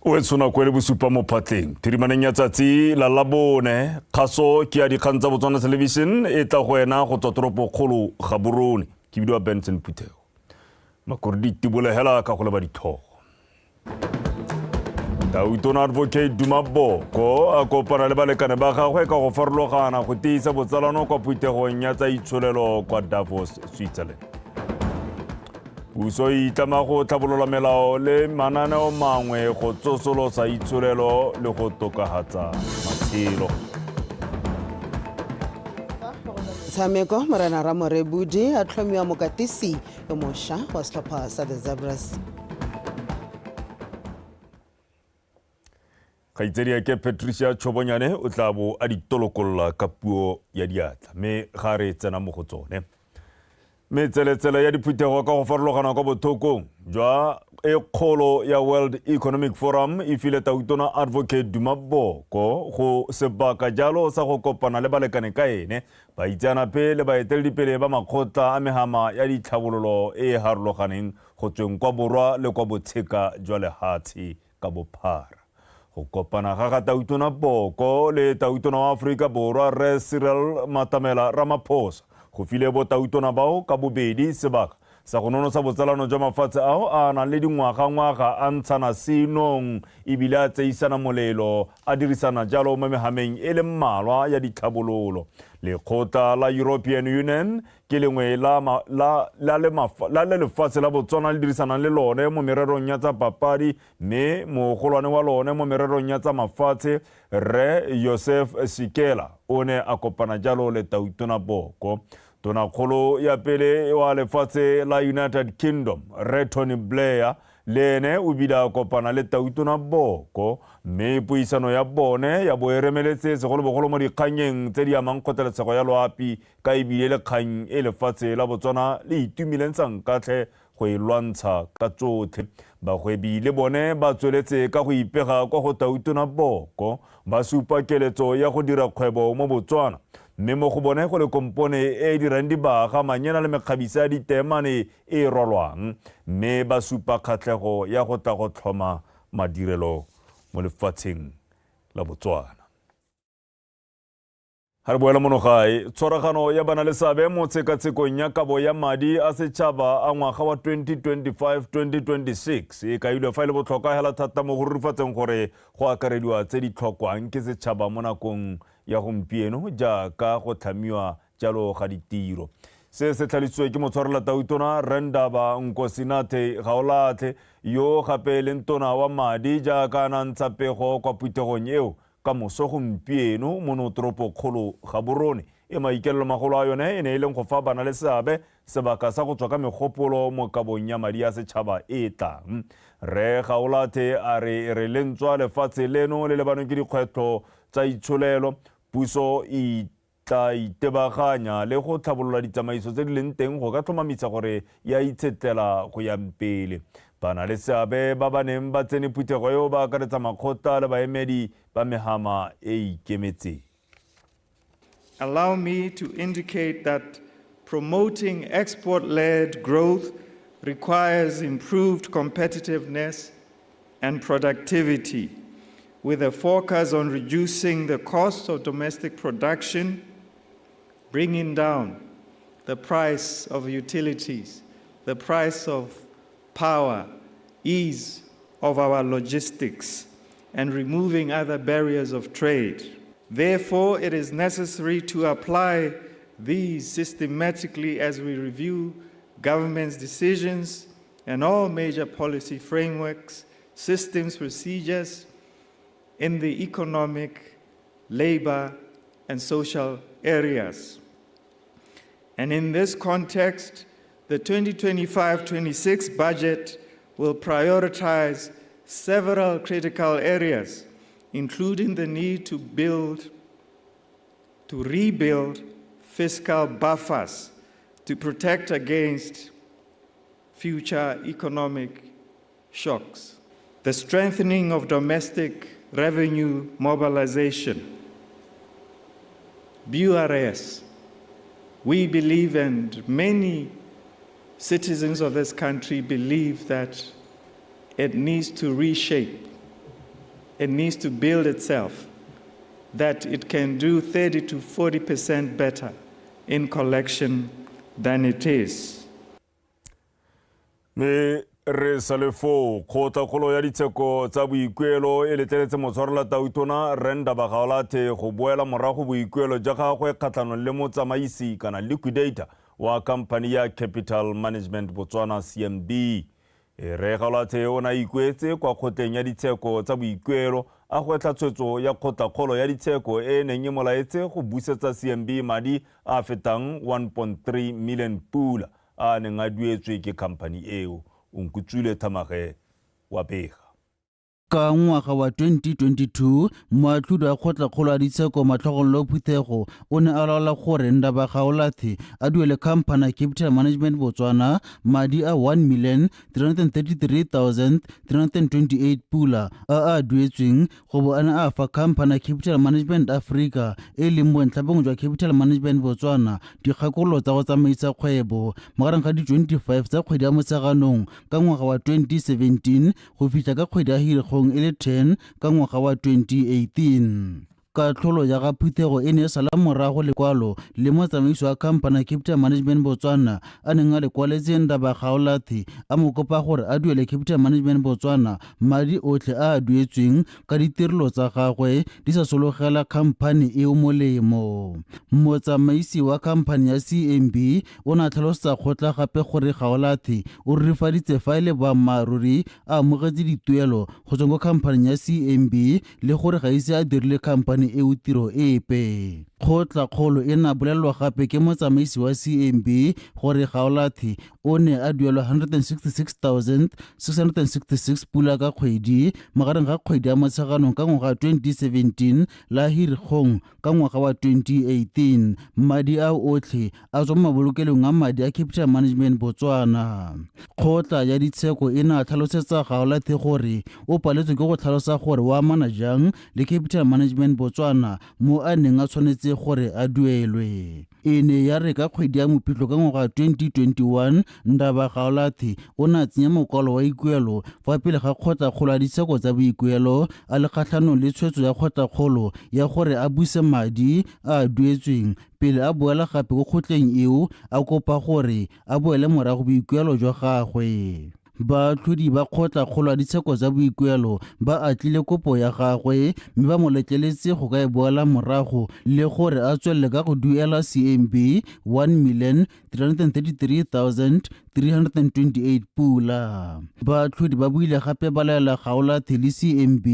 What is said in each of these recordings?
Wetswana kwele bosupa mo phatleng thirimaneng ya tsatsi la labone kgaso ke ya dikgang tsa BOTSWANA television e tla go ena go tswa toropo kgolo Gaborone ke bidiwa Benson Phuthego makordi tibolegela ka go leba dithogo Tautona advocate Dumabo ko a kopana le balekane ba gagwe ka go farologana go tiisa botsalano kwa Phuthegong ya tsa itsholelo kwa Davos Switzerland Puso e itlama go tlhabolola melao le mananeo mangwe go tsosolosa itsholelo le go tokahatsa matshelo. Tshameko Morena Ramorebudi a tlhomiwa mokatisi yo mošwa wa setlhopha sa the Zebras. Kgaitsedi ke Patricia Chobonyane o tla bo a ditolokolola ka puo ya diatla mme ga re tsena mo go tsone. Metseletsele ya diphuthego ka go farologana kwa bothokong jwa e kgolo ya World Economic Forum e file Tautona advocate Dumabo go sebaka jalo sa go kopana le balekane ka ene ba itseanape le baeteledipele ba makgotla a mehama ya ditlhabololo e harologaneng go tsweng kwa borwa le kwa botsheka jwa lehatshe ka bophara go kopana ga Tautona Boko le Tautona wa Afrika Borwa Re Cyril Matamela Ramaphosa go file bo Tautona bao ka bobedi sebaka sa go nonosa botsalano jwa mafatshe ao a nang le dingwaga a ntshana senong ebile a tseisana molelo a dirisana jalo mo mehameng e le mmalwa ya ditlhabololo lekgotla la European Union ke lengwe la lefatshe la Botswana le dirisanang le lone mo mererong ya tsa papadi mme mogolwane wa lone mo mererong ya tsa mafatshe Re Joseph Sikela o ne a kopana jalo le Tautona Boko Tonakgolo ya pele wa lefatshe la United Kingdom Re Tony Blair le ene o bida kopana le Tautona Boko mme puisano ya bone ya boeremeletse segolobogolo mo dikganyeng tse di amang kgothaletsego ya loapi ka ebile le kgang e lefatshe la Botswana le itumileng sankatlhe go e lwantsha ka tsotlhe bagwebi le bone ba tsweletse ka go ipega kwa go Tautona Boko ba supa keletso ya go dira kgwebo mo Botswana mme mo go bone go le kompone e dirang dibaga manyena le mekgabisa ya ditemane e rolwang mme ba supa kgatlhego ya go tla go tlhoma madirelo mo lefatsheng la Botswana. Ha re boela mono gae tshwaragano ya bana le seabe mo tshekatshekong ya kabo ya madi a setšhaba a ngwaga wa 2025-2026 e kailwe fa e le botlhokwa hela thata mo go rurifatseng gore go akarediwa tse di tlhokwang ke setšhaba mo nakong ya gompieno jaaka go tlhamiwa jalo ga ditiro se se tlhalositswe ke motshwarela Tautona Rendaba Nkosinathe Gaolatlhe yo gape le ntona wa madi jaaka na ntshapego kwa Phuthegong eo ka moso gompieno mo toropo kgolo Gaborone e maikelelo magolo a yone e ne e leng go fa bana le seabe sebaka sa go tswa ka megopolo mo kabong ya madi a setšhaba e tlang Re Gaolatlhe a re lentswa lefatshe leno le lebanong ke dikgwetlho tsa itsholelo puso e tla itebaganya le go tlhabolola ditsamaiso tse di leng teng go ka tlhomamisa gore ya itshetlela go ya pele bana le seabe ba ba neng ba tsene Phuthego eo ba akaretsa makgotla le baemedi ba mehama e ikemetseng. Allow me to indicate that promoting export-led growth requires improved competitiveness and productivity, with a focus on reducing the cost of domestic production, bringing down the price of utilities, the price of power, ease of our logistics, and removing other barriers of trade. Therefore, it is necessary to apply these systematically as we review government's decisions and all major policy frameworks, systems, procedures in the economic, labor, and social areas. And in this context, the 2025-26 budget will prioritize several critical areas, including the need to rebuild fiscal buffers to protect against future economic shocks, the strengthening of domestic revenue mobilization, BRS. We believe, and many citizens of this country believe, that it needs to reshape it needs to build itself, that it can do 30 to 40% better in collection than it is. Me re salefo kgotla ya ditsheko tsa boikuelo e letleletse motshwarela tautona Renda Bagaolathe go boela morago boikuelo ja gagwe kgatlhanong le motsamaisi kana liquidator wa company ya Capital Management Botswana CMB. Re Gaolathe o na ikwetse kwa kgotleng ya ditsheko tsa boikuelo a gwetla tshwetso ya kgotla ya ditsheko e neng e molaetse go busetsa CMB madi a fetang 1.3 million pula a neng a duetswe ke company eo. Unkutsule Tamare wa Bega. Ka ngwaga wa 2022 moatlhodi a kgotla ya ditsheko matlhogolo phuthego o ne a laola gore Renda Bagaolathe a duele khamphana Capital Management Botswana madi a 1,333,328 pula a duetsweng go bo a ne a fa khamphana Capital Management Africa e leng bontlhabong jwa Capital Management Botswana dikgakololo tsa go tsamaisa kgwebo magareng ga di 25 tsa kgwedi ya Motsheganong ka ngwaga wa 2017 go fitlha ka kgwedi ya HIRIKGONG e le 10 ka ngwaga wa 2018. Ka tlholo ya ga phuthego e ne e sala morago lekwalo le motsamaisi wa khamphana Capital Management Botswana a neng a lekwaletse Renda Bagaolathe a mo kopa gore a duele Capital Management Botswana madi otlhe a duetsweng ka ditirelo tsa gagwe di sa sologela khamphane eo molemo. Motsamaisi wa khamphane ya CMB o na tlhalosetsa kgotla gape gore Gaolathe o rurifaditse fa e le boammaaruri a amogetse dituelo go tswa go khamphane ya CMB le gore ga ise a dirile khamphane eo tiro epe. Kgotla kgolo e na bolelwa gape ke motsamaisi wa CMB gore Gaolathe o ne a duelwa 166,666 pula ka kgwedi magareng ga kgwedi ya Motsheganong ka ngwaga wa 2017 la HIRIKGONG ka ngwaga wa 2018. Madi a otlhe a tswa mo mabolokelong a madi a Capital Management Botswana. Kgotla ya ditsheko e na tlhalosetsa Gaolathe gore o paletswe ke go tlhalosa gore wa amana jang le Capital Management Botswana mo a neng a tshwanetse gore a duelwe. E ne ya re ka kgwedi ya Mopitlwe ka ngwaga wa 2021 Renda Bagaolathe o na tsenya mokwalo wa ikuelo fa pele ga kgotla kgolo ya ditsheko tsa boikuelo a le kgatlhanong le tshwetso ya kgotla kgolo ya gore a buse madi a duetsweng pele a boela gape go kgotleng eo a kopa gore a boele morago boikuelo jwa gagwe. Baatlhodi ba kgotla kgolo ya ditsheko tsa boikuelo ba atlile kopo ya gagwe mme ba mo letleletse go ka e boela morago le gore a tswelele ka go duela CMB 1,333,328 pula. Baatlhodi ba buile gape ba laela Gaolathe le CMB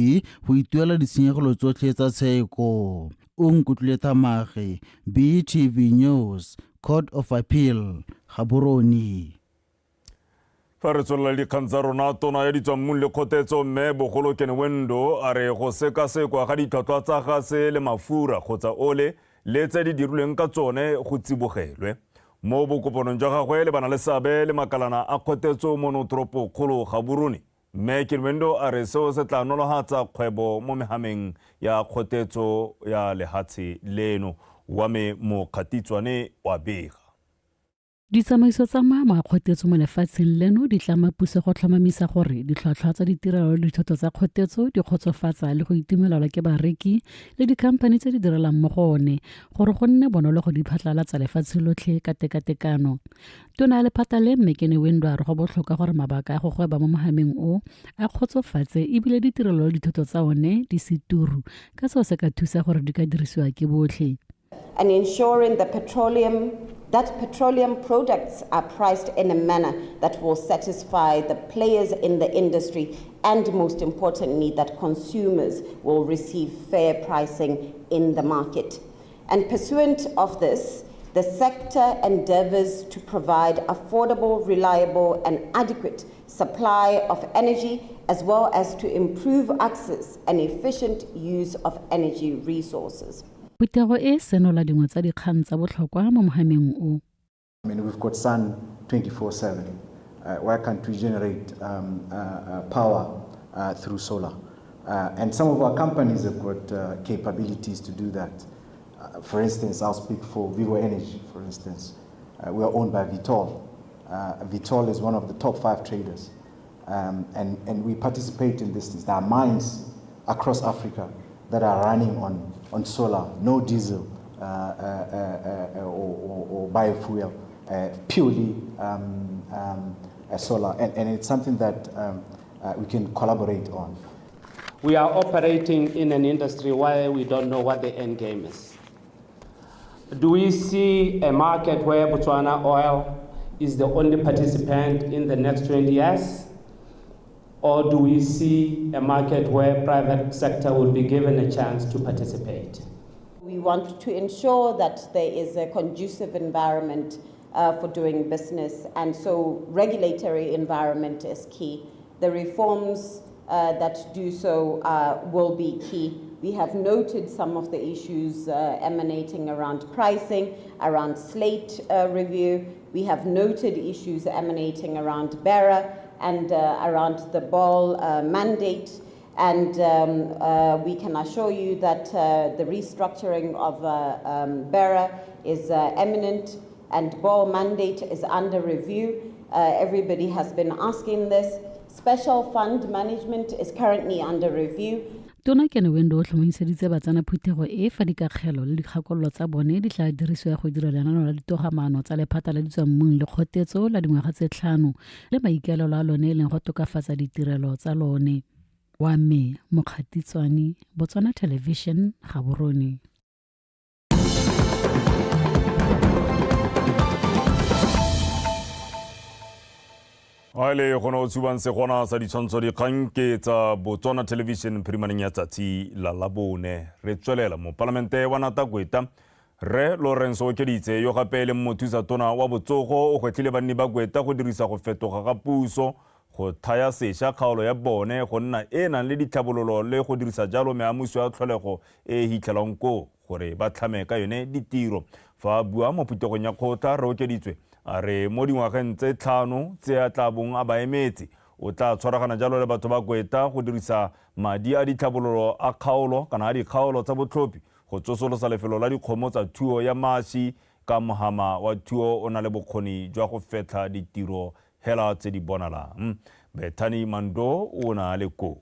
go ituela ditshenyegelo tsotlhe tsa tsheko. Unkutlule Tamage, BTV News, Court of Appeal, Gaborone. Fa re tswelela dikgang tsa rona tona ya ditswammung le kgothetso mme bogolo Kenewendo a re go sekasekwa ga ditlhwatlhwa tsa gase le mafura kgotsa ole le tse di dirilweng ka tsone go tsibogelwe. Mo bokopanong jwa gagwe le bana le seabe le makalana a kgothetso mo notoropo kgolo Gaborone. Mme Kenewendo a re seo se tla nologatsa kgwebo mo mehameng ya kgothetso ya lehatshe leno wa me mo kgatitswane wa Bega. Ditsamaiso tsa maemo a kgothetso mo lefatsheng leno di tlama puso go tlhomamisa gore ditlhwatlhwa tsa ditirelo le dithoto tsa kgothetso di kgotsofatsa le go itumelelwa ke bareki le dikhamphane tse di direlang mo go one gore go nne bonolo go di phatlalatsa lefatshe lotlhe ka tekatekano. Tona ya lephata le mme Kenewendo a re go botlhokwa gore mabaka a go gweba mo mohameng o a kgotsofatse ebile ditirelo le dithoto tsa one di se turu ka seo se ka thusa gore di ka dirisiwa ke botlhe. And ensuring that petroleum products are priced in a manner that will satisfy the players in the industry and, most importantly, that consumers will receive fair pricing in the market. And pursuant of this, the sector endeavors to provide affordable, reliable, and adequate supply of energy, as well as to improve access and efficient use of energy resources. Phuthego e senola dingwe tsa dikgang tsa botlhokwa mo mohameng o. I mean, we've got sun 24/7. Why can't we generate power through solar? And some of our companies have got capabilities to do that. For instance, I'll speak for Vivo Energy, for instance. We are owned by Vitol. Vitol is one of the top 5 traders. And we participate in this. There are mines across Africa that are running on solar, no diesel or biofuel, purely solar. And it's something that we can collaborate on. We are operating in an industry where we don't know what the end game is. Do we see a market where Botswana oil is the only participant in the next 20 years? Or do we see a market where private sector will be given a chance to participate? We want to ensure that there is a conducive environment for doing business, and so regulatory environment is key. The reforms that do so will be key. We have noted some of the issues emanating around pricing, around slate review. We have noted issues emanating around BERA and around the ball mandate. And we can assure you that the restructuring of BERA is imminent, and ball mandate is under review. Everybody has been asking this. Special fund management is currently under review. Tona ke ne wendo tlhomiseditse batsana phuthego e fa dikakgelo le dikgakololo tsa bone di tla dirisiwa go dira lenaneo la ditogamano tsa lephata la ditswammung le kgotetso la dingwaga tse 5 le maikaelelo a lone e leng go tokafatsa ditirelo tsa lone. Wa me Mokgatitswane, Botswana Television, Gaborone. Ale go no tsubang se gona sa ditshwantsho dikgang ke tsa Botswana Television primaneng ya tsatsi la Labone. Re tswelela mo parlamente wa nata Gweta re Lawrence Okeditse yo gape le mothusa tona wa botsogo o gwetlile banni ba Gweta go dirisa go fetoga ga puso go thaya sesha kgaolo ya bone go nna e nang le ditlhabololo le go dirisa jalo meamuso ya tlholego e hitlhelwang ko gore ba tlhame ka yone ditiro. Fa bua mo phuthegong ya kgotla re Okeditse a re mo dingwageng tse 5 tse a tla bong a baemetse o tla tshwaragana jalo le batho ba Gweta go dirisa madi a ditlhabololo a kgaolo kana a dikgaolo tsa botlhophi go tsosolosa lefelo la dikgomo tsa thuo ya mashi ka mohama wa thuo o na le bokgoni jwa go fetla ditiro hela tse di bonalang. Bethany Mando o na le ko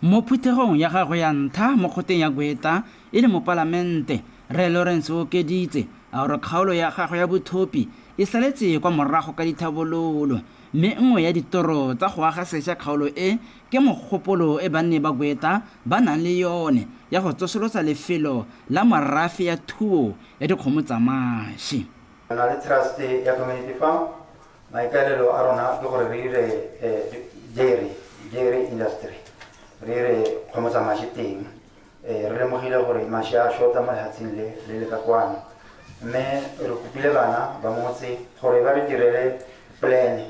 mo phuthegong ya gagwe ya ntha mo kgoteng ya Gweta e le mo parlamente re Lawrence Okeditse a re kgaolo ya gagwe ya botlhophi e saletse kwa morago ka dithabololo mme nngwe ya ditoro tsa go aga sesha kgaolo e ke mogopolo e banne ba Gweta ba nang le yone ya go tsosolosa lefelo la morafe ya thuo ya dikgomo tsa mashi. Na le trust ya community farm maikaelelo a rona ke gore re dire dairy industry re re kgomo tsa mashi teng re lemogile gore mashi a shota mo lehatsheng le ka kwana mme re kopile bana ba motse gore ba re direle plan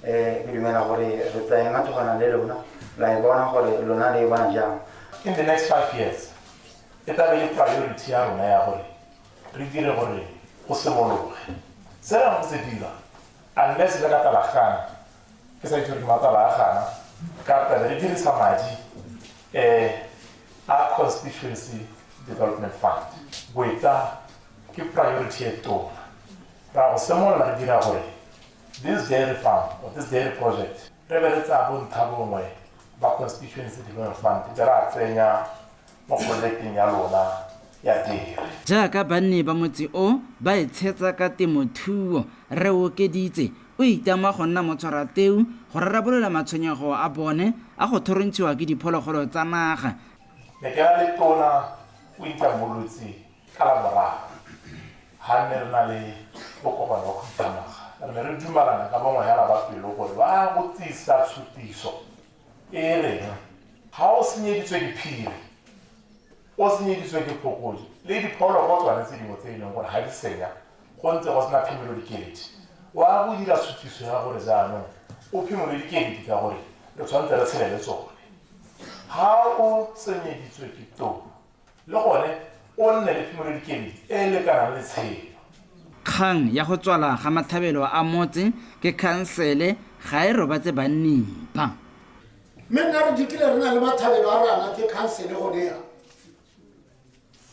ke dumela gore re tla enga togana le lona la e bona gore lona le bona jang. In the next 5 years e tla be le priority ya rona ya gore re dire gore go simologe se ra go se dira unless le ka talagana ke sa itse re matalagana ka pele re dirisa madi a constituency development fund Gweta ke priority e tona ra go simolola re dira gore this dairy farm or this dairy project re be re tsa bontlhabongwe ba constituency development fund di ra tsenya mo projecting ya lona ya dairy. Jaaka banne ba motse o ba etshetsa ka temothuo re Okeditse o itama go nna motshwarateu go rarabolola matshwenyego a bone a go thorontshiwa ke diphologolo tsa naga. Ne ke le tona o itamolotse ka la morago ha ne re na le bokopano go tsamaga re re dumalana ka bongwe hela ba pelo gore ba go tsisa tshutiso e re ha o senyeditswe diphiri o senyeditswe ke phokodi le diphologolo tswana tse dingwe tse ileng gore ha di senya go ntse go sena phimelo dikeledi wa go dira tshutiso ya gore jaanong o phimelo dikeledi ka gore re tshwanetse re tshele le tsone ha o senyeditswe ke to le gone o nne le phimelo dikeledi e lekanang le tshelo. Kgang ya go tswala ga mathabelo a motse ke khansele ga e robatse bannipa. Mme nna re dikile re na le mathabelo a rana ke khansele go dira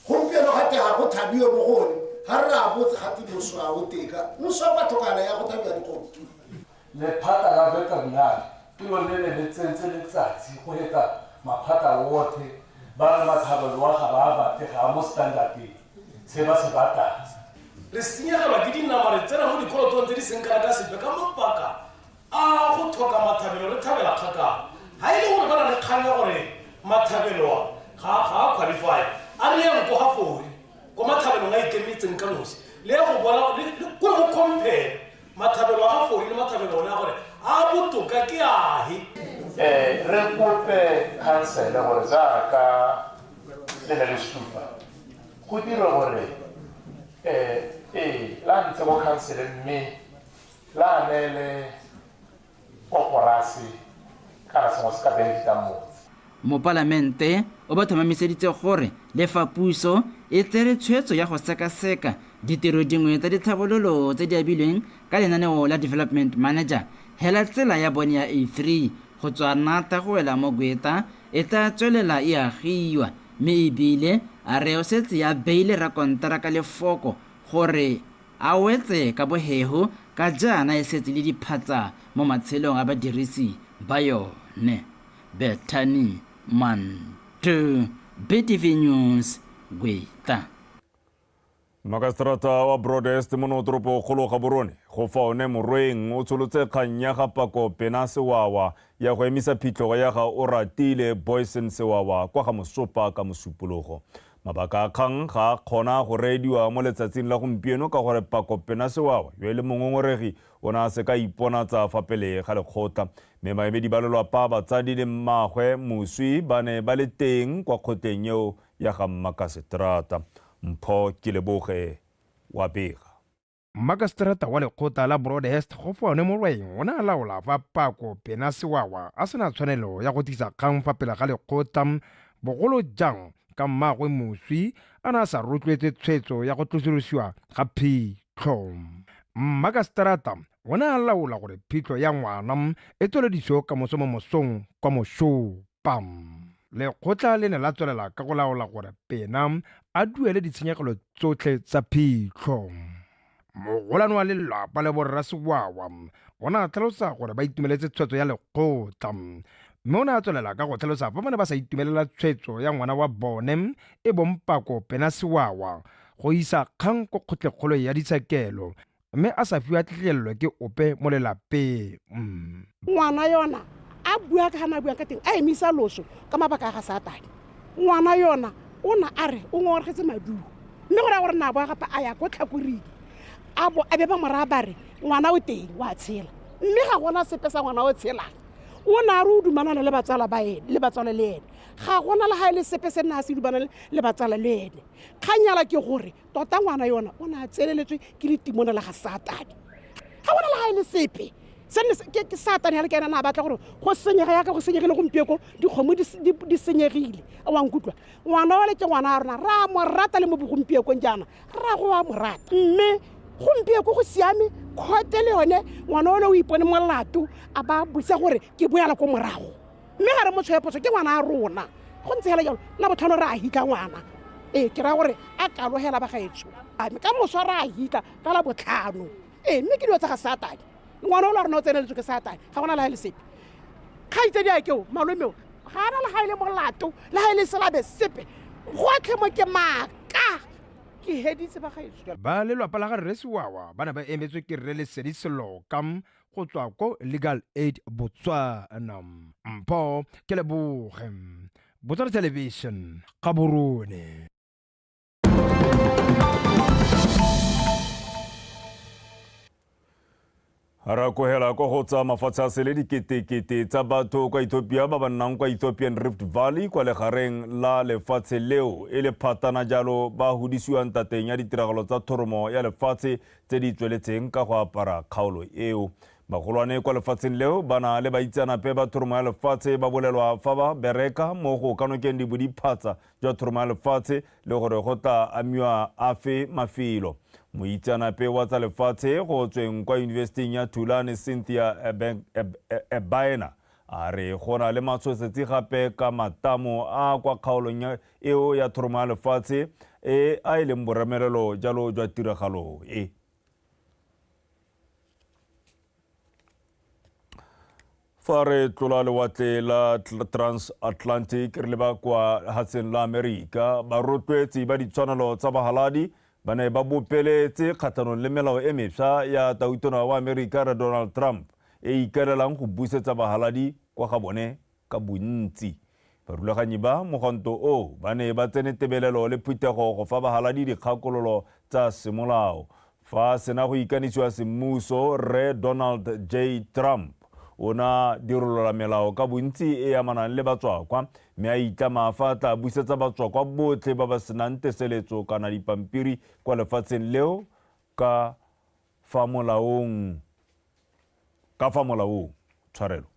gompieno gate ga go thabiwe mo gone ga re a botse gate moswa o teka moswa batho kana ya go thabia dikgomo lephata la veterinary ke lone le tsentse letsatsi go eta maphata wote ba le mathabelo wa ga ba bate ga mo standarding se ba se batla re senyegelwa ke dinama re tsena mo dikolotong tse di seng kana ka sepe ka mabaka a go tlhoka mathabelo re thabela kgakala ga e le gore ba na le kgang ya gore mathabelo ga a qualify a re yang ko gafore ko mathabelong a ikemetseng ka nosi le ya go bona ko go compare mathabelo a gafore le mathabelo one a gore a botoka ke ahe re kope council gore jaaka le na le supa go dira gore la ntse go council mme la nele koporasi kana sengwe se ka benefita motse mo palamente o ba thomamiseditse gore le fa puso e tsere tshwetso ya go sekaseka ditiro dingwe tsa ditlhabololo tse di abilweng ka lenaneo la development manager hela tsela ya bone ya A3 go tswa nata go wela mo Gweta e tla tswelela e agiwa mme ebile a re o setse ya beile rakonteraka lefoko gore a wetse ka bogego ka jaana e setse le diphatsa mo matshelong a badirisi ba yone. Bethany Mantu, BTV News, Gweta. Magistrate wa Broadest monotoropo kgolo ga borone go fa one morweng o tsholotse kgang ya ga Pako Pena Sewawa ya go emisa phitlhogo ya ga Oratile Boysen Sewawa kwa ga Mosopa ka mosupologo. Mabaka a kgang ga kgona go rediwa mo letsatsing la gompieno ka gore Pako Pena Sewawa yo le mongongoregi o na se ka iponatsa fa pele ga lekgotla mme maemedi ba lelwapa batsadi le mmagwe moswi ba ne ba le teng kwa kgoteng eo ya ga Magistrate. Mpho ke leboge wa bega Magistrate wa lekgotla la Broadest go fa one morweng o ne a laola fa Pako Pena Sewawa a sena tshwanelo ya go tlisa kgang fa pele ga lekgotla bogolo jang ka mmagwe moswi a na sa rotloetse tshwetso ya go tlosolosiwa ga phitlho. Magistrate o ne a laola gore phitlho ya ngwana e tsweledisiwe ka mosomo mosong kwa Mosopa. Lekgotla le ne la tswelela ka go laola gore Pena a duele ditshenyegelo tsotlhe tsa phitlho. Mogolane wa lelapa le borra Sewawa o ne a tlhalosa gore ba itumeletse tshwetso ya lekgotla mme o ne a tswelela ka go tlhalosa fa ba ne ba sa itumelela tshwetso ya ngwana wa bone e bong Pako Pena Sewawa go isa kgang ko kgotlekgolo ya ditshekelo mme a sa fiwa tlhelelo ke ope mo lelapeng. Ngwana yona a bua ka hana bua ka teng a emisa loso ka mabaka ga Satane. Ngwana yona o na a re o ngorgetse maduo mme go ra gore na boa gapa a ya ko tlhakoriki a be ba morabare ngwana o teng wa tshela mme ga gona sepe sa ngwana o tshelang o na re o dumanana le batsala ba ene le batsala le ene ga gona le ha ile sepe se nna se dumanana le batsala le ene kganyala ke gore tota ngwana yona o na tseleletswe ke ditimona la ga Satane ga gona le ha ile sepe ke Satane ha le kena na batla gore go senyega ya ka go senyegile gompieko dikgomo di senyegile a wa nkutlwa ngwana wa le ke ngwana a rona ra mo rata le mo bogompieko jana ra go wa mo rata mme gompieko go siame khote le yone ngwana o le o ipone molato a ba busa gore ke boela ko morago mme ga re mo tshwepotso ke ngwana a rona go ntse hela jalo la botlhano ra a hitla ngwana ke ra gore a kalogela ba gaetso ka moso ra a hitla ka la botlhano mme ke dilo tsa ga Satane ngwana o la rona o tseneletswe ke Satane ga gona le ha ile sepe kgaitse di a keo malomeo ga ana le ha ile molato le ha ile selabe sepe gotlhe mo ke maka ke heditse ba gaetso. Ba lelwapa la ga Rre Sewawa ba ne ba emetswe ke Rre Lesedi Selokam go tswa ko Legal Aid Botswana. Mpho ke leboge Botswana Television ka borone. Hara ko hela ko go tsa mafatshe a sele diketekete tsa batho kwa Ethiopia ba ba nnang kwa Ethiopian Rift Valley kwa legareng la lefatshe leo e le phatana jalo ba hodisiwang tateng ya ditiragalo tsa thoromo ya lefatshe tse di tsweletseng ka go apara kgaolo eo. Bagolwane kwa lefatsheng leo ba na le baitsanape ba thoromo ya lefatshe ba bolelwa fa ba bereka mo go kanokeng diphatsa jwa thoromo ya lefatshe le gore go tla amiwa afe mafelo. Moitsanape wa tsa lefatshe go tsweng kwa University ya Tulane Cynthia Ebaena a re gona le matshosetsi gape ka matamo a kwa kgaolong eo ya thoromo ya lefatshe a e leng boremelelo jalo jwa tiragalo e. fa re tlola lewatle la transatlantic re leba kwa hatseng la America ba rotloetsi ba ditshwanelo tsa bahaladi ba ne ba bopeletse kgathanong le melao e mefsa ya tautona wa America re Donald Trump e ikaelelang go busetsa bahaladi kwa ga bone ka bontsi. Barulaganyi ba mogwanto o ba ne ba tsene tebelelo le phuthego go fa bahaladi dikgakololo tsa semolao fa sena go ikanisiwa semmuso re Donald J. Trump ona dirolola melao ka bontsi e amanang le batswakwa mme a itlama fa tla busetsa batswakwa botlhe ba ba senang teseletso kana dipampiri kwa lefatsheng leo ka fa molaong tshwarelo.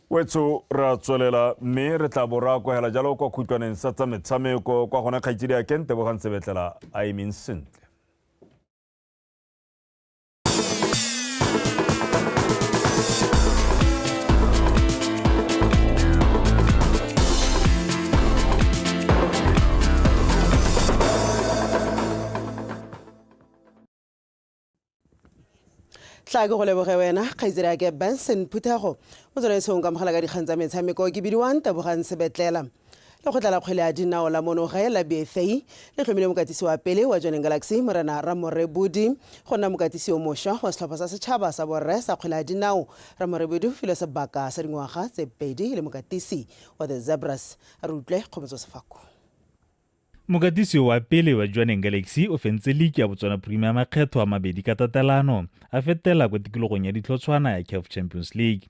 Wetso ra tswelela mme re tla bora kwa hela jalo kwa khutwaneng sa tsa metshameko kwa gona kgaitsedi ya Kente bo gantse betlela a emin sentle. tla ke go leboge wena kgaitsedi ya ke Benson Phuthego mo tsona isong ka mogala ka dikgang tsa metshameko ke bidiwang Tebogang Sebetlela le go tla la kgwele a dinao la monoge la BFA le tlhomile mokatisi wa pele wa Joining Galaxy Morena Ramorebudi go nna mokatisi o mošwa wa setlhopha sa setšhaba sa borre sa kgwele a dinao. Ramorebudi o filwe sebaka sa dingwaga tse 2 le mokatisi wa the Zebras. Re utlwe Kgomotso Sefako. Mokatisi wa pele wa Joining Galaxy o fentse liki ya Botswana Premier makgetho a mabedi ka tatelano a fetela kwa tikologong ya ditlhotswana ya CAF Champions League.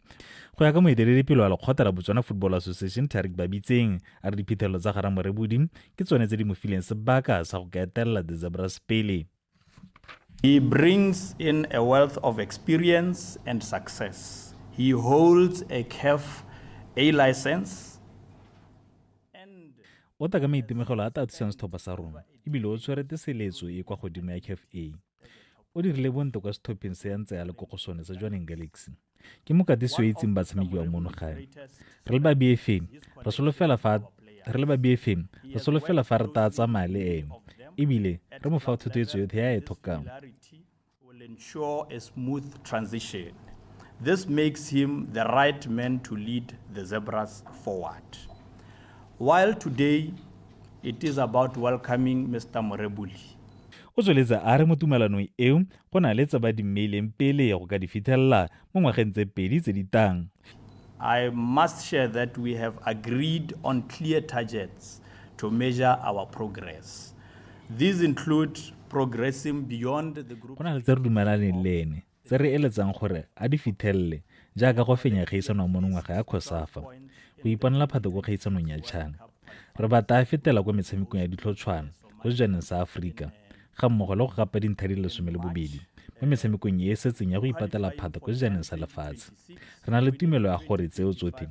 Go ya ka moeteledipele wa lekgotla la Botswana Football Association Tarik Babitseng a re diphitlhelelo tsa ga Ramorebudi ke tsone tse di mo fileng sebaka sa go ka etelela the Zebras pele. He brings in a wealth of experience and success. He holds a CAF A license. O ta ka maitemogelo a tatisang setlhopha sa rona ebile o tshwerete seletso e kwa godimo ya CAF A. O dirile bontle kwa sethopheng se ya ntse ya le ko go sone sa Joining Galaxy. Ke mokatisi o itseng batshameki wa mono gae. Re le ba BFA re solofela fa re ta tsamaya le ene ebile re mo fa thothoetso yotlhe ya e tlhokang. Will ensure a smooth transition. This makes him the right man to lead the Zebras forward. While today it is about welcoming Mr. Morebuli. O tsweletsa a re mo tumelanong eo go na le tse ba di mmeileng pele ya go ka di fitlhelela mo ngwageng tse pedi tse di tang. I must share that we have agreed on clear targets to measure our progress. These include progressing beyond the group. Go na le tse re dumelaneng le ene tse re eletsang gore a di fitlhelele jaaka go fenya kgaisano mo ngwaga ya Khosafa. Go iponela phato go kgaisanong ya Chana. Re batla a fetela kwa metshamekong ya ditlhotswana go sejaneng sa Aforika ga mmogo le go gapa dintlha di le 12 mo metshamekong e setseng ya go ipatela phato go sejaneng sa lefatshe. Re na le tumelo ya gore tseo tsotlhe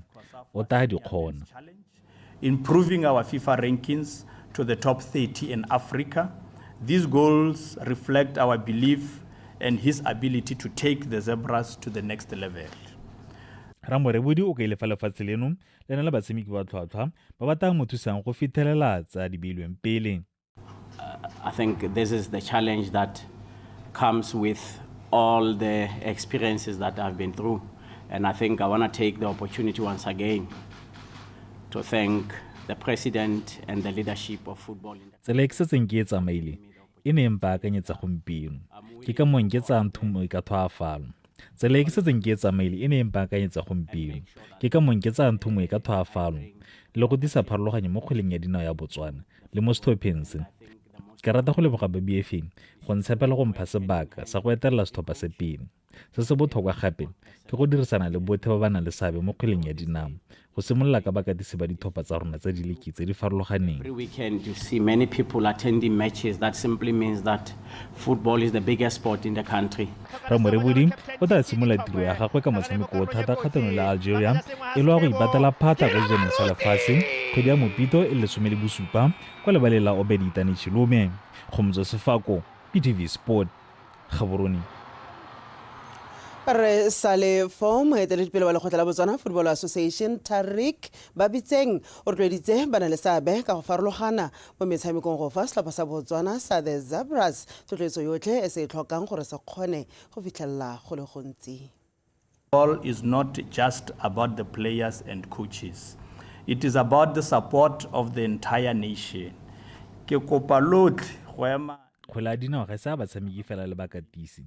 o tla di kgona. Improving our FIFA rankings to the top 30 in Africa. These goals reflect our belief and his ability to take the Zebras to the next level. Ramorebudi o ka ile fa lefatshe leno le na le batshameki ba tlhwatlhwa ba batang mo thusang go fitlhelela tsa di beilweng pele. I think this is the challenge that comes with all the experiences that I've been through. And I think I want to take the opportunity once again to thank the president and the leadership of football. Tsela e ke setseng ke e tsamaile e ne empa akanyetsa gompieno ke ka mong ke tsa nthumo e ka thoafalo. Tsela e ke setseng ke e tsamaile e ne empa akanyetsa gompieno ke ka mong ke tsa nthumo e ka thoafalo le go disa pharologanye mo kgweleng ya dinao ya Botswana le mo sethopheng se. Ke rata go leboga ba BFA go ntshepela go mpha sebaka sa go etelela setlhopha se pele. Se se botlhokwa gape ke go dirisana le botlhe ba ba nang le seabe mo kgweleng ya dinao go simolola ka bakatisi ba dithopa tsa rona tse di leki tse di farologaneng. Every weekend you see many people attending matches. That simply means that football is the biggest sport in the country. Ramorebudi o tla simolola tiro ya gagwe ka motshameko o thata kgatlhanong le Algeria e le wa go ipatela phata go sejaneng sa lefatshe kgwedi ya Mopito e le 17 kwa lebaleng la Obedi Itane Chilume. Kgomotso Sefako, PTV Sport, Gaborone. re sale fo moeteledipele wa lekgotla la Botswana Football Association Tarik ba bitseng o rotloeditse ba na le seabe ka go farologana mo metshamekong go fa setlhopha sa Botswana sa the Zebras tlhotlhetso yotlhe e se e tlhokang gore se kgone go fitlhelela go le gontsi. Football is not just about the players and coaches. It is about the support of the entire nation. Ke kopa lotlhe go ema kgwele ya dinao ga se a batshameki fela le bakatisi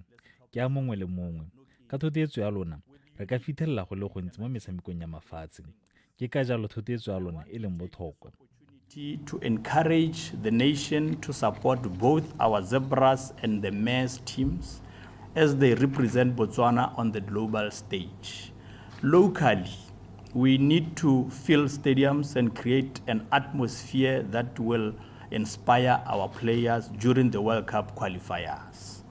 ke a mongwe le mongwe ka thothetso ya lona re ka fitlhelela go le gontsi mo metshamekong ya mafatshe ke ka jalo thothetso ya lona e leng botlhokwa to encourage the nation to support both our Zebras and the Maize teams as they represent Botswana on the global stage. Locally, we need to fill stadiums and create an atmosphere that will inspire our players during the World Cup qualifiers.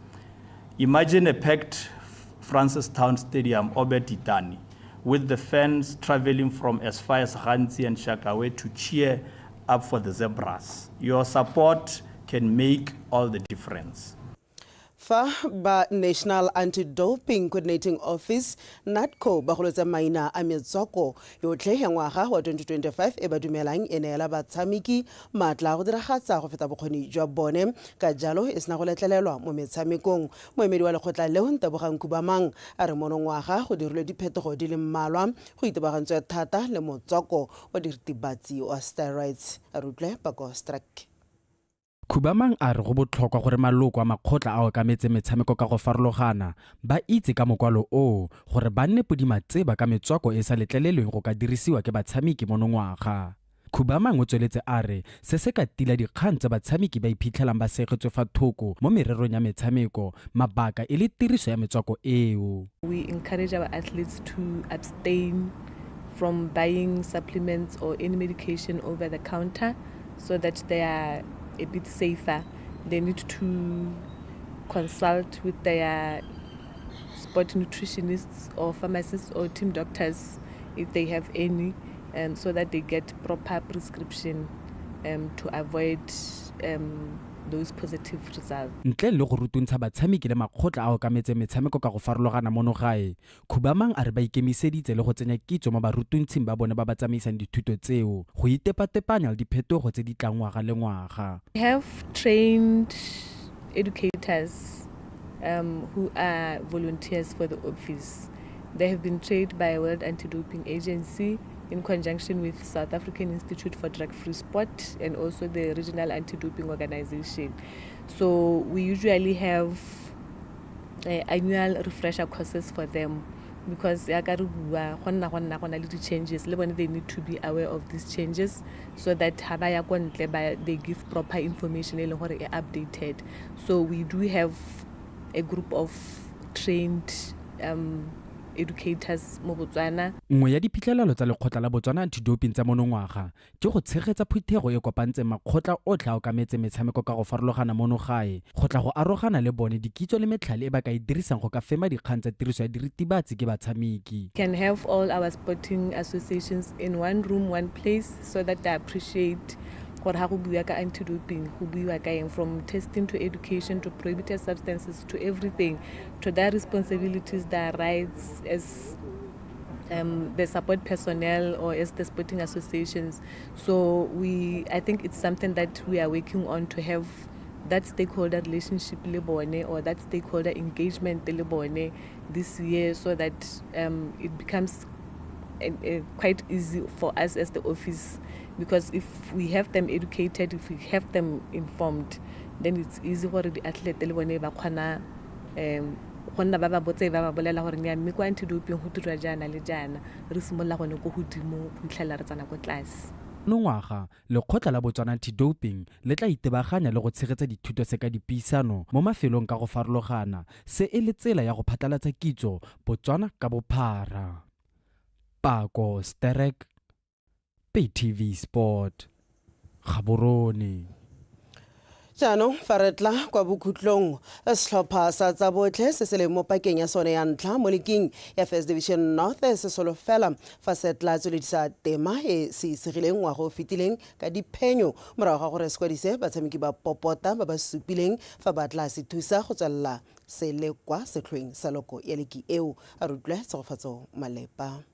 Imagine a packed Francistown Stadium, Obetitani, with the fans traveling from as far as Gantsi and Shakawe to cheer up for the Zebras. Your support can make all the difference. Fa ba National Anti-Doping Coordinating Office NAKO ba golotsa maina a metswako yotlhe ya ngwaga wa 2025 e ba dumelang e neela batshameki maatla go diragatsa go feta bokgoni jwa bone ka jalo e sena go letlelelwa mo metshamekong. Moemedi wa lekgotla leo Dikgang Kubamang a re monongwaga go dirilwe diphetogo di le mmalwa go itebagantswe thata le motswako wa diritibatsi wa steroids. A rutle Bako Strike. Kubamang a re go botlhokwa gore maloko a makgotla a okametse metshameko ka go farologana ba itse ka mokwalo o gore ba nne podimatseba ka metswako e sa letlelelweng go ka dirisiwa ke batshameki monongwaga. Kubamang o tsweletse a re se se ka tila dikgang tsa batshameki ba iphitlhelang ba segetswe fa thoko mo mererong ya metshameko mabaka e le tiriso ya metswako eo. We encourage our athletes to abstain from buying supplements or any medication over the counter so that they are a bit safer. They need to consult with their sport nutritionists or pharmacists or team doctors if they have any, so that they get proper prescription to avoid those positive results. Ntle le go rutuntsha batshameki le makgotla a okametse metshameko ka go farologana mono gae, Kubamang a re ba ikemiseditse le go tsenya kitso mo barutuntshing ba bone ba ba tsamaisang dithuto tseo go itepatepanya le diphetogo tse di tlang ngwaga le ngwaga. We have trained educators who are volunteers for the office. They have been trained by World Anti-Doping Agency in conjunction with South African Institute for Drug-Free Sport and also the Regional Anti-Doping Organization. So we usually have annual refresher courses for them because they changes. They need to be aware of these changes so that they give proper information and updated. So we do have a group of trained educators mo Botswana. Nngwe ya diphitlhelelo tsa lekgotla la Botswana Anti-Doping tsa monongwaga ke go tshegetsa phuthego e kopantse makgotla otlhe a okametse metshameko ka go farologana mono gae go tla go arogana le bone dikitso le metlhale e ba ka e dirisang go ka fema dikgang tsa tiriso ya diritibatsi ke batshameki. Can have all our sporting associations in one room, one place, so that they appreciate gore ha go bua ka anti-doping go bua ka eng, from testing to education to prohibited substances to everything, to their responsibilities, their rights as the support personnel or as the sporting associations. So I think it's something that we are working on to have that stakeholder relationship le bone or that stakeholder engagement le bone this year, so that it becomes quite easy for us as the office, because if we have them educated, if we have them informed, then it's easy for the athlete le bone ba khona gonna ba ba botse ba ba bolela gore nya mme kwa anti-doping go dirwa jana le jana re simolla gone go godimo go itlhela re tsana go class. Nongwaga lekgotla la Botswana Anti-Doping le tla itebaganya le go tshegetsa dithuto se ka dipuisano mo mafelong ka go farologana se e le tsela ya go phatlalatsa kitso Botswana ka bophara. Bako Strike, PTV Sport, Gaborone. Jaanong fa re tla kwa bokhutlong setlhopha sa tsa botlhe se se leng mo pakeng ya sone ya ntlha mo leking ya First Division North se solofela fa se tla tsweledisa tema e se isegileng ngwaga o fetileng ka diphenyo morago ga gore sekwadise batshameki ba popota ba ba supileng fa ba tla se thusa go tswelela se le kwa setlhoeng sa loko ya leki eo a rutlwe Tsegofatso Malepa.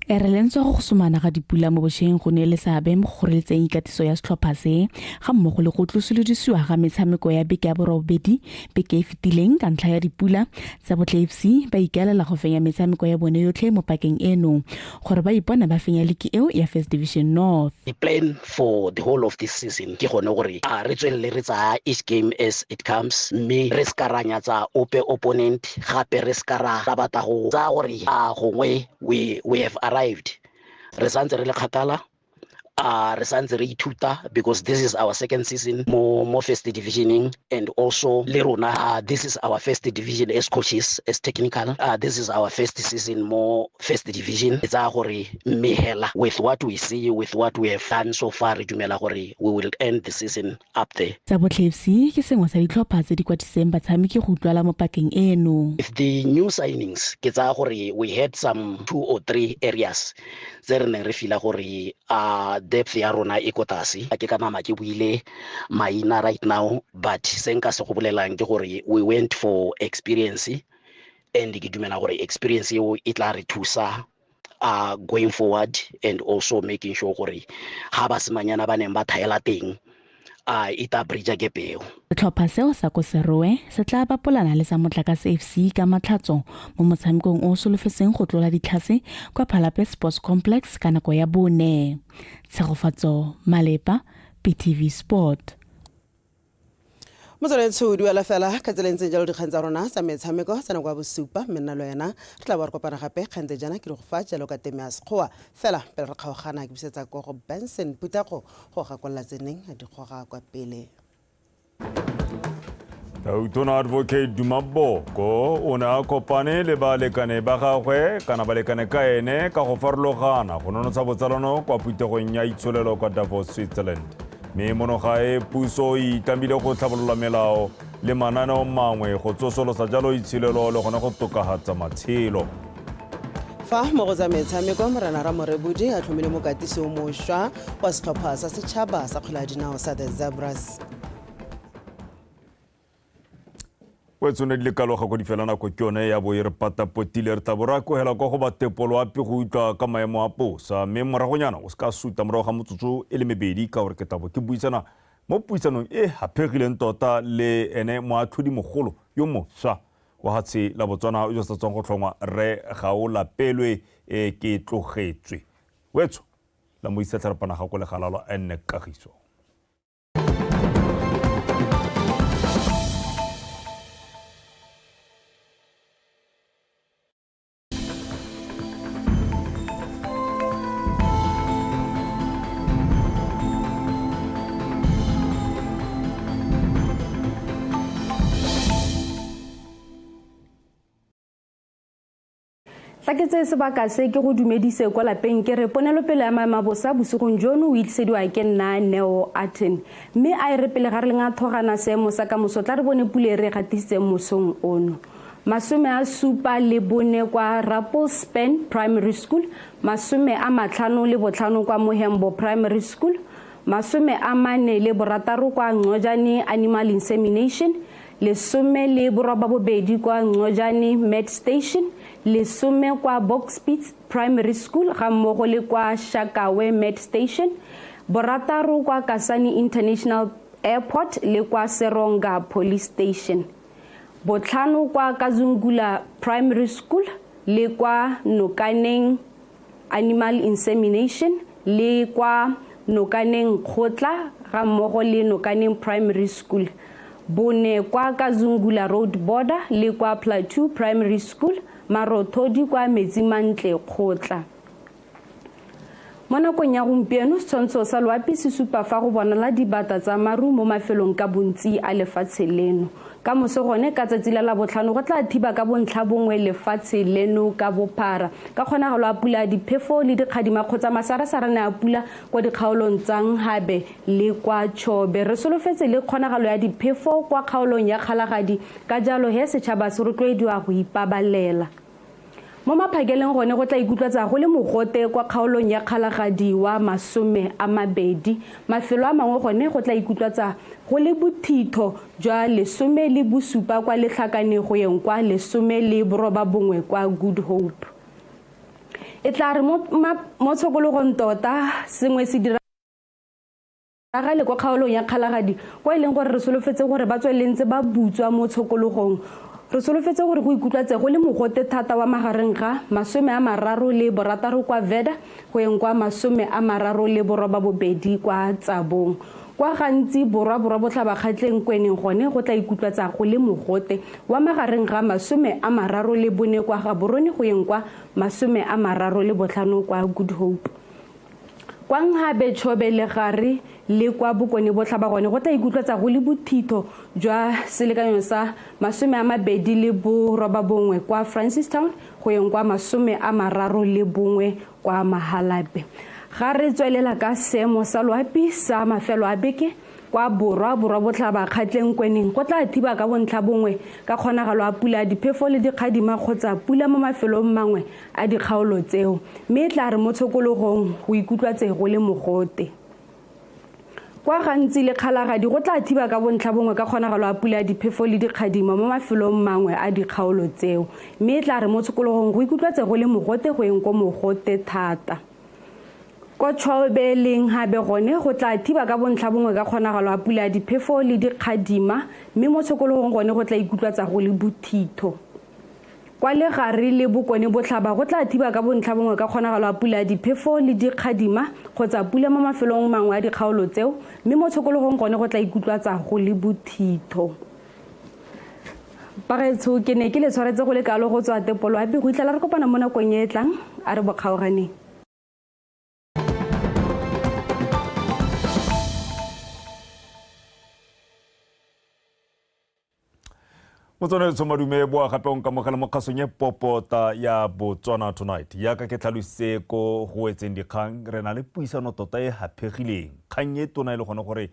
E re lentswe go sumana ga dipula mo bošeng go ne le seabe mo go goreletseng ikatiso ya setlhopha se ga mmogo le go tlosolodisiwa ga metshameko ya beke ya borobedi beke e fetileng ka ntlha ya dipula tsa botlhe FC ba ikaelela go fenya metshameko ya bone yotlhe mo pakeng eno gore ba ipona ba fenya leki eo ya First Division North. The plan for the whole of this season ke gone gore re tswelele re tsa each game as it comes mme re skaranya tsa opponent gape re skara ra bata go tsa gore gongwe we have arrived. Re santse re le kgakala re santse re ithuta because this is our second season mo first divisioning and also le rona this is our first division as coaches as technical this is our first season mo first division tsa gore mehela with what we see with what we have done so far re dumela gore we will end the season up there. Tsa botlhe FC ke sengwe sa ditlhopha tse di kwatiseng batshameki go utlwala mo pakeng eno. With the new signings ke tsa gore we had some 2 or 3 areas tse re neng re fila gore depth ya rona e kotase ke ka mama ke buile maina right now but senka se go bolelang ke gore we went for experience and ke dumela gore experience eo e tla re thusa going forward and also making sure gore ha ba semanyana ba neng ba thaela teng ita bridge ke peo. Setlhopha seo sa ko Serowe se tla bapolana le sa Motlakase FC ka Matlhatso mo motshamekong o solofetseng go tlola ditlhase kwa Phalape Sports Complex ka nako ya bone. Tsegofatso Malepa, PTV Sport. Motsweledi o duela fela ka tseleng jalo dikgang tsa rona tsa metshameko tsa nako ya bosupa mennalo yena re tla ba re kopana gape kgante jana ke go fa jalo ka teme ya sekgowa fela pele re kgaogana ke bisetsa go Benson Putago go gakolla tseneng a dikgoga kwa pele. Tautona Advocate Dumaboko o ne a kopane le balekane ba gagwe kana balekane ka ene ka go farologana go nonotsha botsalano kwa putegong ya itsholelo kwa Davos, Switzerland. Me monogae puso e itamile go tlhabolola melao le mananeo mangwe go tsosolosa jalo itshilelo le gona go tokagatsa matshelo. Fa mo go tsa metshameko morena ra morebodi a tlhomile mokatisi o mošwa wa setlhopha sa setšhaba sa kgwele ya dinao sa the Zebras. Wetsone le kaloga go di fela nako ke yone ya bo e re patapotile re tabora ko hela go ba tepolo ape go utlwa ka maemo a posa mme moragonyana o ska suta morago ga motsotso e le mebedi ka gore ke tabo ke buisana mo puisanong e hapegileng tota le ene moatlhodi mogolo yo mošwa wa hatse la Botswana yo sa tswang go tlhongwa re Gaola Pelwe ke tlogetswe wetso la mo isa tlarapana ga go le galalo enne kagiso. Tlaketse sebaka se ke go dumedise kwa lapeng ke re ponelopele ya maemabosa bosigong jono o itlhisediwa ke nna Neo Aten mme a e re pele ga re lenga thogana seemo sa ka moso tla re bone pule re gatisitseng mosong ono. Masome a supa le bone kwa Rappelspan Primary School, masome a matlhano le botlhano kwa Mohembo Primary School, masome a mane le borataro kwa Ngojani Animal Insemination, lesome le boroba bobedi kwa Ngojani Med Station, lesome kwa Boxpits Primary School ga mmogo le kwa Shakawe Med Station, borataro kwa Kasani International Airport le kwa Seronga Police Station, botlhano kwa Kazungula Primary School le kwa Nokaneng Animal Insemination le kwa Nokaneng kgotla ga mmogo le Nokaneng Primary School, bone kwa Kazungula Road Border le kwa Plateau Primary School, marothodi kwa Metsimantle kgotla. mo nakong ya gompieno setshwantsho sa loapi se supa fa go bonala dibata tsa maru mo mafelong ka bontsi a lefatshe leno ka moso gone ka tsatsi la botlhano go tla thiba ka bontlha bongwe lefatshe leno ka bophara ka kgonagalo a pula diphefo le dikgadima kgotsa masarasarane a pula kwa dikgaolong tsa Nghabe le kwa Chobe re solofetse le kgonagalo ya diphefo kwa kgaolong ya Kgalagadi ka jalo he setšhaba se rotloediwa go ipabalela mo maphakeleng gone go tla ikutlwatsa go le mogote kwa kgaolong ya Kgalagadi wa 20 mafelo a mangwe gone go tla ikutlwatsa go le bothitho jwa 17 kwa letlhakane go yeng kwa 19 kwa Good Hope e tla re mo tshokologong tota sengwe se dira gale kwa kgaolong ya Kgalagadi kwa e leng gore re solofetse gore ba tswelentse ba butswa mo tshokologong re solofetse gore go ikutlwatse go le mogote thata wa magareng ga 36 kwa Veda go yeng kwa 32 kwa Tsabong kwa gantsi borwa botlhabakgatleng kweneng gone go tla ikutlwatsa go le mogote wa magareng ga 34 kwa Gaborone go yeng kwa 35 kwa Good Hope kwa Nghabe Chobe le Gare le kwa Bokone botlhaba gone go tla ikutlwatsa go le bothitho jwa selekanyo sa 21 kwa Francistown go yeng kwa 31 kwa Mahalape ga re tswelela ka seemo sa loapi sa mafelo a beke kwa borwa botlhaba kgatleng kweneng go tla thiba ka bontlha bongwe ka kgonagalo a pula diphefo le dikgadima kgotsa pula mo mafelong mangwe a dikgaolo tseo mme tla re mo tshokologong go ikutlwatse go le mogote kwa gantsi le Kgalagadi go tla thiba ka bontlha bongwe ka kgonagalo a pula diphefo le dikgadima mo mafelong mangwe a dikgaolo tseo mme tla re mo tshokologong go ikutlwatse go le mogote go yeng ko mogote thata ko Chobe le Nghabe gone go tla thiba ka bontlha bongwe ka kgonagalo a pula diphefo le dikgadima mme mo tshokologong gone go tla ikutlwatsa go le bothitho kwa le Gare le Bokone botlhaba go tla thiba ka bontlha bongwe ka kgonagalo a pula diphefo le dikgadima kgotsa pula mo mafelong mangwe a dikgaolo tseo mme mo tshokologong gone go tla ikutlwatsa go le bothitho Pagetso ke ne ke le tshwaretse go le kalo go tswa tepolo ape go itlela re kopana mo nakong e tlang a re bokgaoganeng Motsone madume boa gape on ka mogala mo kgasong ya popota ya Botswana tonight ya ka ke tlhalositse ko go etseng dikgang re na le puisano tota e haphegileng kgang e tona e le gone gore